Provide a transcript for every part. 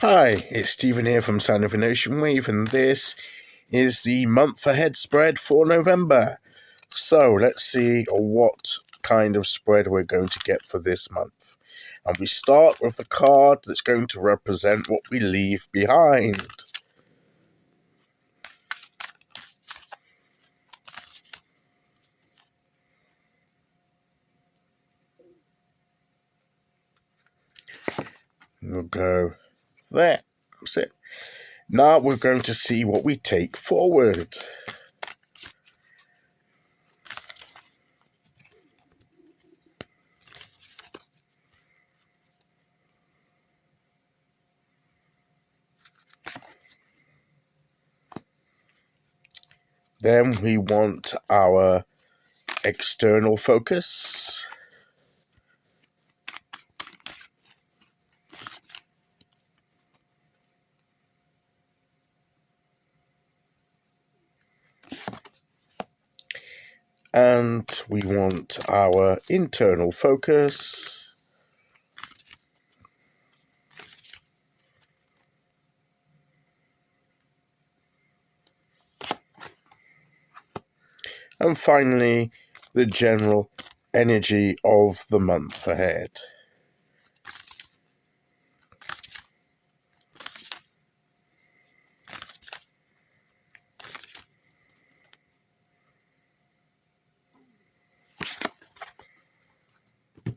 Hi, it's Stephen here from Sound of an Ocean Wave, and this is the month ahead spread for November. So let's see what kind of spread we're going to get for this month. And we start with the card that's going to represent what we leave behind. We'll go there. That's it. Now we're going to see what we take forward. Then we want our external focus. And we want our internal focus. And finally, the general energy of the month ahead.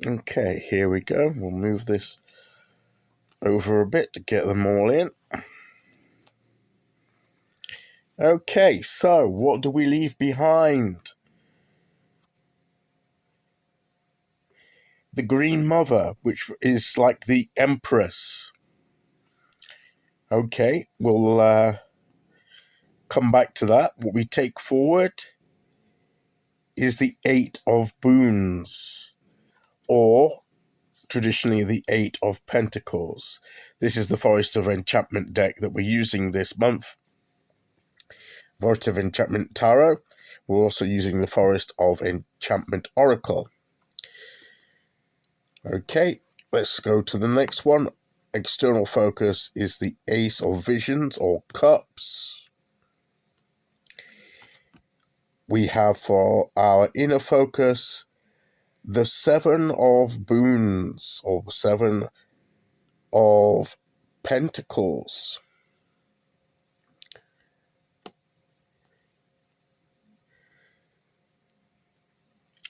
Okay, here we go. We'll move this over a bit to get them all in. Okay, so what do we leave behind? The Green Mother, which is like the Empress. Okay, we'll come back to that. What we take forward is the Eight of Boons, or traditionally the Eight of Pentacles. This is the Forest of Enchantment deck that we're using this month. Forest of Enchantment Tarot. We're also using the Forest of Enchantment Oracle. Okay, let's go to the next one. External focus is the Ace of Visions or Cups. We have for our inner focus the Seven of Boons or Seven of Pentacles.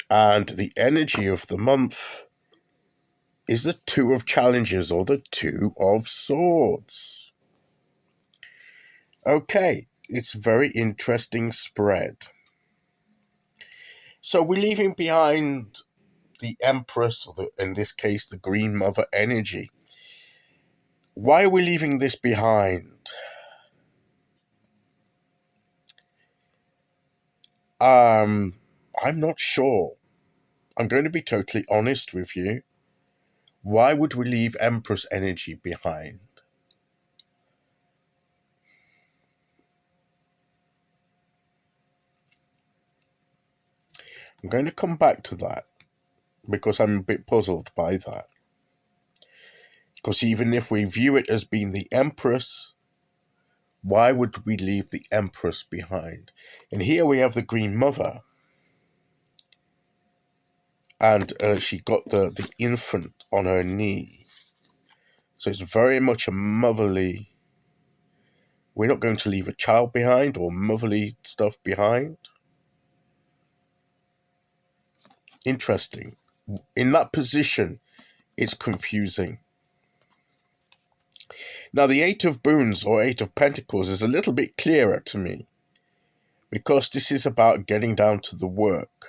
And the energy of the month is the Two of Challenges or the Two of Swords. Okay, it's a very interesting spread. So we're leaving behind the Empress, or in this case, the Green Mother energy. Why are we leaving this behind? I'm not sure. I'm going to be totally honest with you. Why would we leave Empress energy behind? I'm going to come back to that because I'm a bit puzzled by that. Because even if we view it as being the Empress, why would we leave the Empress behind? And here we have the Green Mother. And she got the infant on her knee. So it's very much a motherly. We're not going to leave a child behind or motherly stuff behind. Interesting. In that position, it's confusing. Now, the Eight of Boons or Eight of Pentacles is a little bit clearer to me because this is about getting down to the work.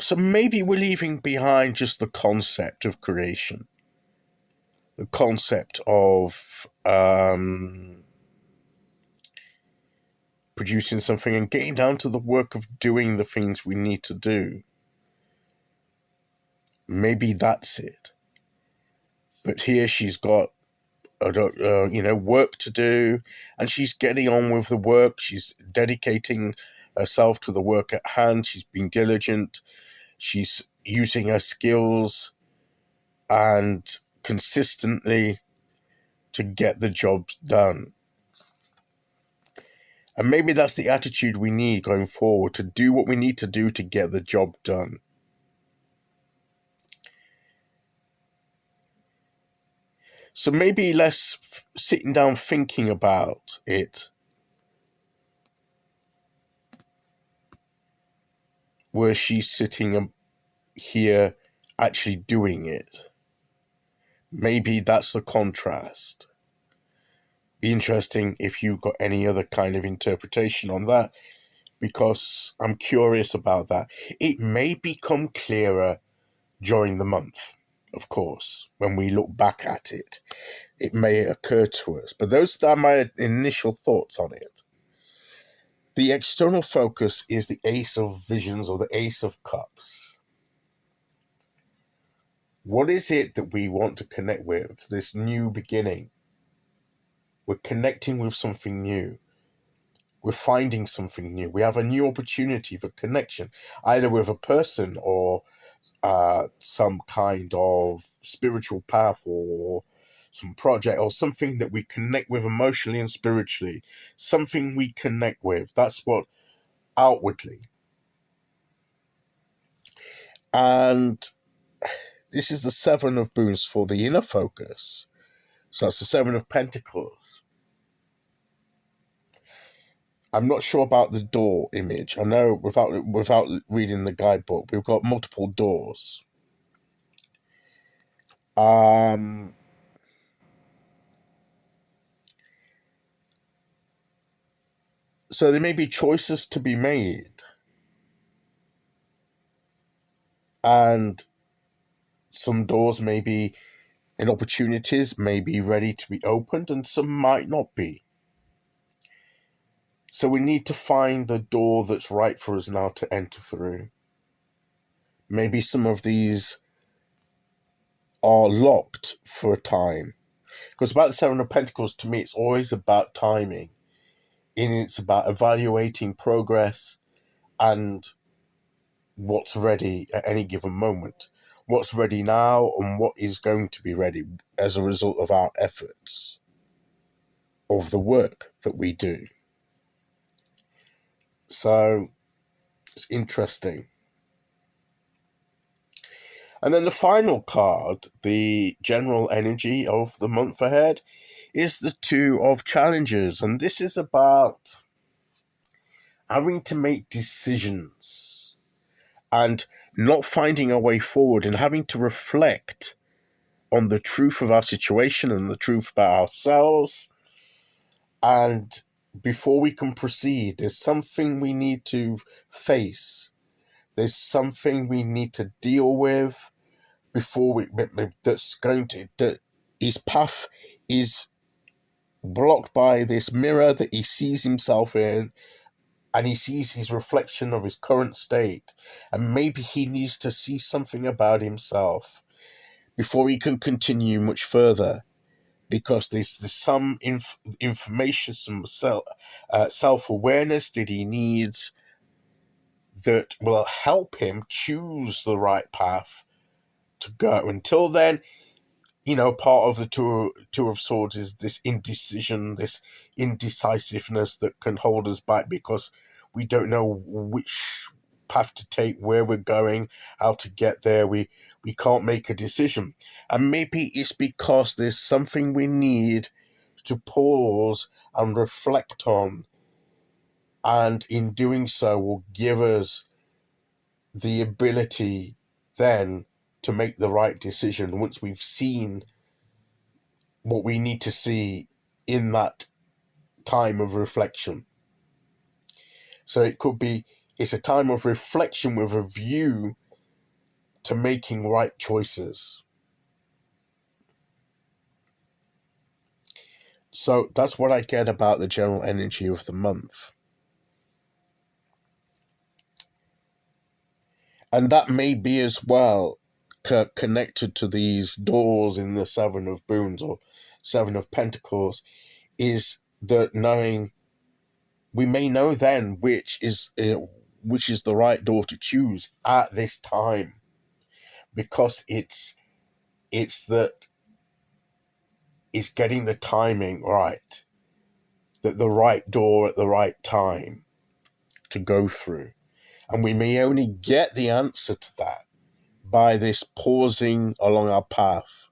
So maybe we're leaving behind just the concept of creation, the concept of producing something and getting down to the work of doing the things we need to do. Maybe that's it. But here she's got, work to do, and she's getting on with the work. She's dedicating herself to the work at hand. She's being diligent. She's using her skills and consistently to get the job done. And maybe that's the attitude we need going forward, to do what we need to do to get the job done. So maybe less sitting down thinking about it, where she's sitting here actually doing it. Maybe that's the contrast. Be interesting if you've got any other kind of interpretation on that, because I'm curious about that. It may become clearer during the month, of course, when we look back at it. It may occur to us, but those are my initial thoughts on it. The external focus is the Ace of Visions, or the Ace of Cups. What is it that we want to connect with? This new beginning. We're connecting with something new. We're finding something new. We have a new opportunity for connection, either with a person or some kind of spiritual path, or some project, or something that we connect with emotionally and spiritually. Something we connect with. That's what outwardly. And this is the Seven of Boons for the inner focus. So that's the Seven of Pentacles. I'm not sure about the door image. I know without reading the guidebook, we've got multiple doors. So there may be choices to be made. And some doors may be, and opportunities may be ready to be opened, and some might not be. So we need to find the door that's right for us now to enter through. Maybe some of these are locked for a time. Because about the Seven of Pentacles, to me, it's always about timing. And it's about evaluating progress and what's ready at any given moment. What's ready now and what is going to be ready as a result of our efforts, of the work that we do. So it's interesting. And then the final card, the general energy of the month ahead, is the Two of Challenges. And this is about having to make decisions and not finding a way forward, and having to reflect on the truth of our situation and the truth about ourselves. And before we can proceed, there's something we need to face. There's something we need to deal with before that's going to, that his path is blocked by this mirror that he sees himself in, and he sees his reflection of his current state, and maybe he needs to see something about himself before he can continue much further, because there's some information, some self-awareness that he needs that will help him choose the right path to go. Until then, part of the two of Swords is this indecision, this indecisiveness that can hold us back, because we don't know which path to take, where we're going, how to get there. We can't make a decision. And maybe it's because there's something we need to pause and reflect on. And in doing so will give us the ability then to make the right decision once we've seen what we need to see in that time of reflection. So it's a time of reflection with a view to making right choices. So that's what I get about the general energy of the month. And that may be as well connected to these doors in the Seven of Boons or Seven of Pentacles, is that knowing, we may know then which is the right door to choose at this time, because it's It's that it's getting the timing right, that the right door at the right time to go through. And we may only get the answer to that by this pausing along our path,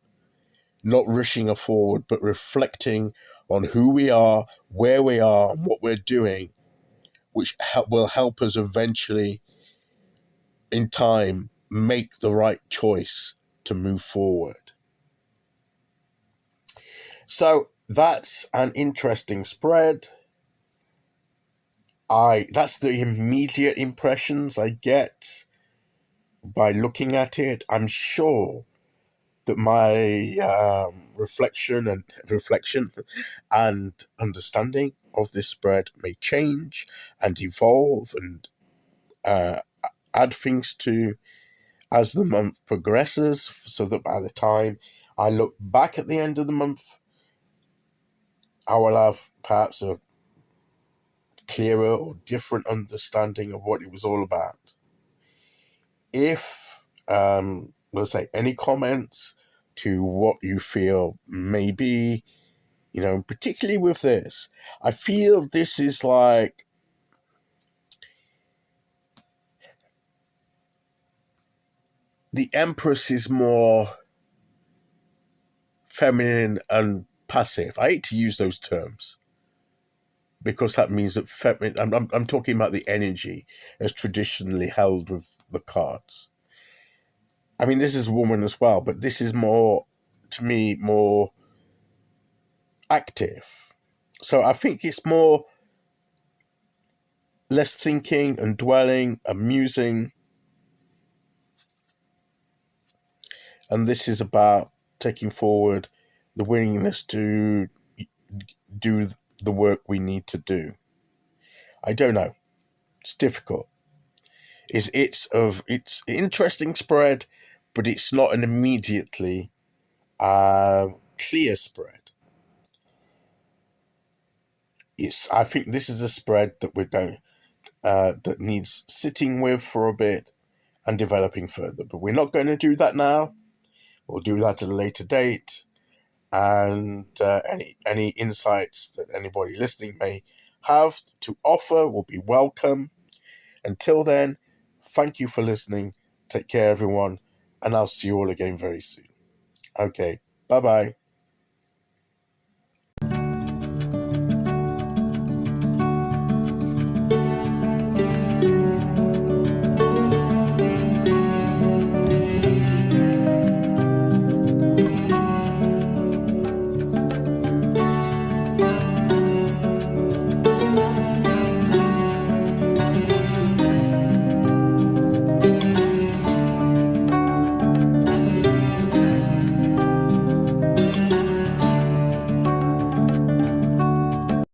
not rushing forward, but reflecting on who we are, where we are, and what we're doing, which will help us eventually, in time, make the right choice to move forward. So that's an interesting spread. That's the immediate impressions I get by looking at it. I'm sure that my reflection and understanding of this spread may change and evolve and add things to as the month progresses, so that by the time I look back at the end of the month, I will have perhaps a clearer or different understanding of what it was all about. If, let's say, any comments to what you feel maybe, particularly with this, I feel this is like the Empress is more feminine and passive. I hate to use those terms because that means that I'm talking about the energy as traditionally held with the cards. I mean, this is a woman as well, but this is more, to me, more active. So I think it's more less thinking and dwelling and musing. And this is about taking forward the willingness to do the work we need to do. I don't know. It's difficult. It's interesting spread, but it's not an immediately clear spread. I think this is a spread that we're going that needs sitting with for a bit and developing further. But we're not going to do that now. We'll do that at a later date. And any insights that anybody listening may have to offer will be welcome. Until then, thank you for listening. Take care, everyone, and I'll see you all again very soon. Okay, bye-bye.